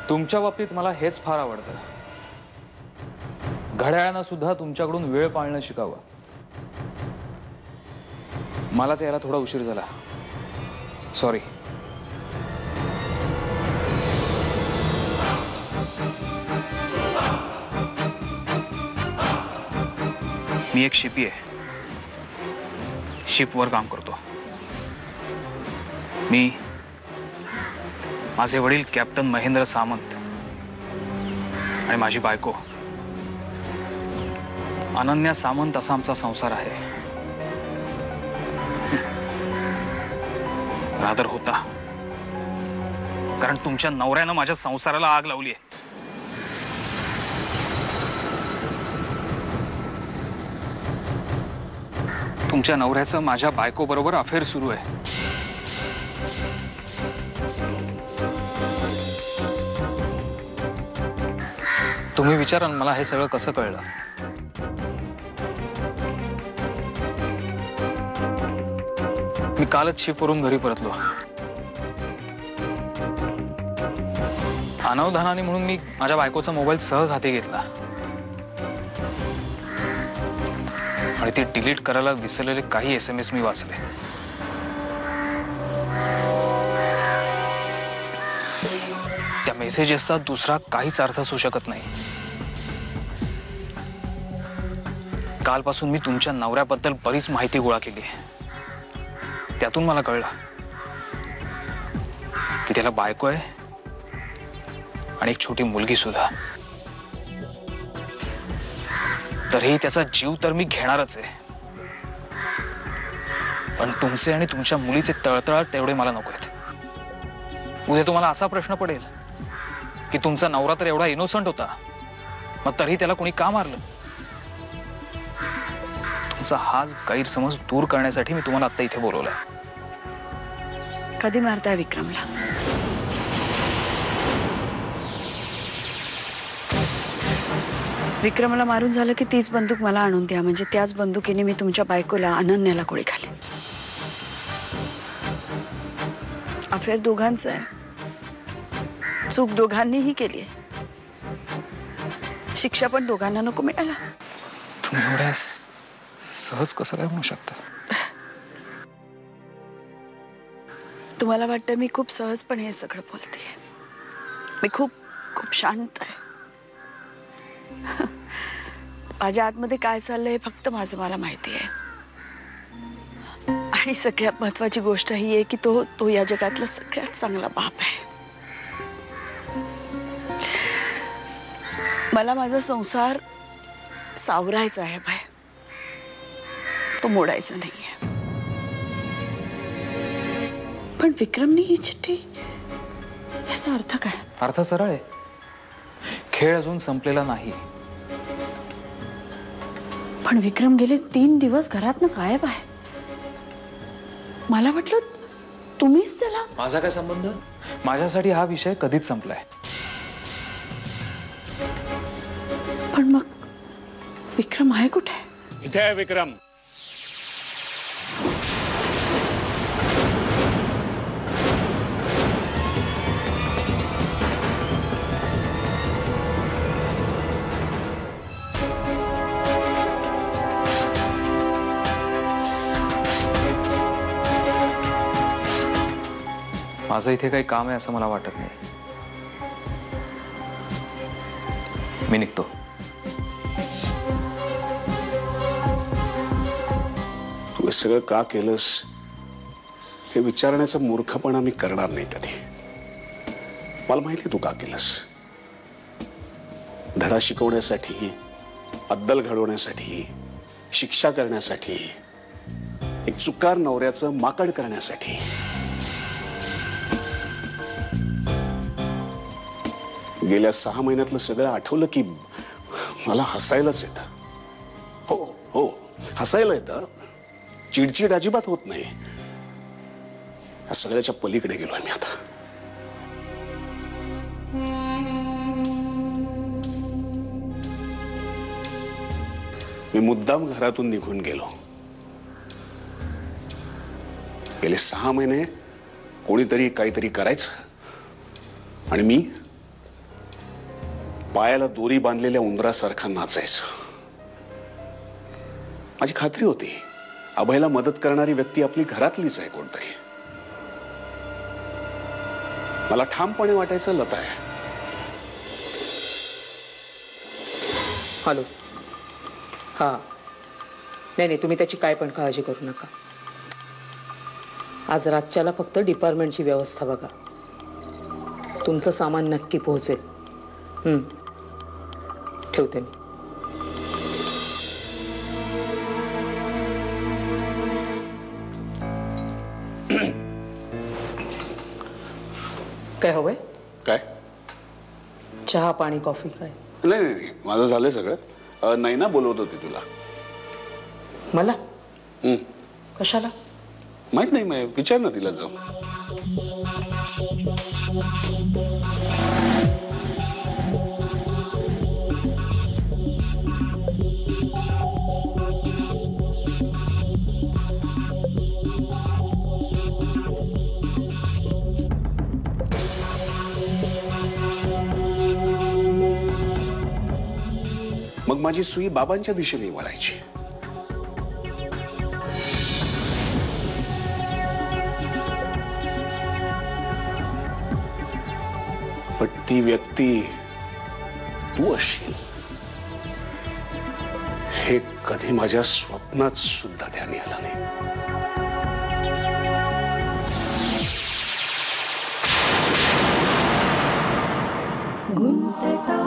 तुमच्या बाबतीत मला हेच फार आवडतं, घड्याळानं सुद्धा तुमच्याकडून वेळ पाळणं शिकावं. मलाच यायला थोडा उशीर झाला, सॉरी. मी एक शिपी आहे, शिपवर काम करतो. मी, माझे वडील कॅप्टन महेंद्र सामंत आणि माझी बायको अनन्या सामंत असा आमचा संसार आहे. रादर होता, कारण तुमच्या नवऱ्यानं माझ्या संसाराला आग लावली आहे. तुमच्या नवऱ्याचं माझ्या बायको बरोबर अफेअर सुरू आहे. तुम्ही विचारा मला हे सगळं कसं कळलं. मी कालच शिपवरून घरी परतलो. अनावधानाने म्हणून मी माझ्या बायकोचा मोबाईल सहज हाती घेतला आणि ती डिलीट करायला विसरलेले काही SMS मी वाचले. त्या मेसेजेसचा दुसरा काहीच अर्थ असू शकत नाही. कालपासून मी तुमच्या नवऱ्याबद्दल बरीच माहिती गोळा केली. त्यातून मला कळलं की त्याला बायको आहे आणि एक छोटी मुलगी सुद्धा. तरीही त्याचा जीव तर मी घेणारच आहे, पण तुमचे आणि तुमच्या मुलीचे तळतळाट तेवढे मला नको आहेत. उद्या तुम्हाला असा प्रश्न पडेल की तुमचा नवरा तर एवढा इनोसंट होता, मग तरीही त्याला कोणी का मारलं. तुमचा हाच गैरसमज दूर करण्यासाठी मी तुम्हाला आता इथे बोलवलंय. कधी मारताय विक्रमला? विक्रमला मारून झालं की तीच बंदूक मला आणून द्या, म्हणजे त्याच बंदुकीने मी तुमच्या बायकोला अनन्याला गोळी घालेन. अफेअर दोघांचं आहे, चूक दोघांनीही केली आहे, शिक्षा पण दोघांना नको मिळाला. तुम्ही एवढ्या सहज कसं काय म्हणू शकता? तुम्हाला वाटतं मी खूप सहजपणे हे सगळं बोलते? मी खूप खूप शांत आहे. माझ्या आतमध्ये काय चाललंय हे फक्त मला माहिती आहे. आणि सगळ्यात महत्वाची गोष्ट ही आहे की तो या जगातला सगळ्यात चांगला बाप आहे. मला माझा संसार सावरायचा आहे बाय, तो मोडायचा नाहीये. पण विक्रमने ही चिठ्ठी, याचा अर्थ काय? अर्थ सरळ आहे, खेळ अजून संपलेला नाही. पण विक्रम गेले 3 दिवस घरातनं गायब आहे. मला वाटलं तुम्हीच त्याला. माझा काय संबंध? माझ्यासाठी हा विषय कधीच संपलाय. पण मग विक्रम आहे कुठे? इथे आहे विक्रम. माझं इथे काही काम आहे असं मला वाटत नाही. मी निघतो. तू हे सगळं का केलंस हे विचारण्याचा मूर्खपणा मी करणार नाही कधी. मला माहिती तू का केलंस. धडा शिकवण्यासाठी, अद्दल घडवण्यासाठी, शिक्षा करण्यासाठी, एक चुकार नवऱ्याचं माकड करण्यासाठी. गेल्या 6 महिन्यातलं सगळं आठवलं की मला हसायलाच येतं. हो हो, हसायला येतं. चिडचिड अजिबात होत नाही. या सगळ्याच्या पलीकडे गेलोय मी आता. मी मुद्दाम घरातून निघून गेलो. गेले 6 महिने कोणीतरी काहीतरी करायचं आणि मी पायाला दोरी बांधलेल्या उंदरासारखा नाचायचं. माझी खात्री होती अभयला मदत करणारी व्यक्ती आपली घरातलीच आहे कोणतरी. मला ठामपणे वाटायचं लता आहे. हॅलो. हां, नाही नाही, तुम्ही त्याची काय पण काळजी करू नका. आज रातच्याला फक्त डिपार्टमेंटची व्यवस्था बघा. तुमचं सामान नक्की पोहोचेल. ठेवते मी. काय हवंय? काय? चहा, पाणी, कॉफी काय? नाही नाही नाही, माझं झालंय सगळं. नैना बोलवत होती तुला. मला? कशाला? माहित नाही, मी विचार ना तिला जाऊ. मग माझी सुई बाबांच्या दिशेने वळायची. पण ती व्यक्ती तू असशील हे कधी माझ्या स्वप्नात सुद्धा ध्यानी आलं नाही. गुंतता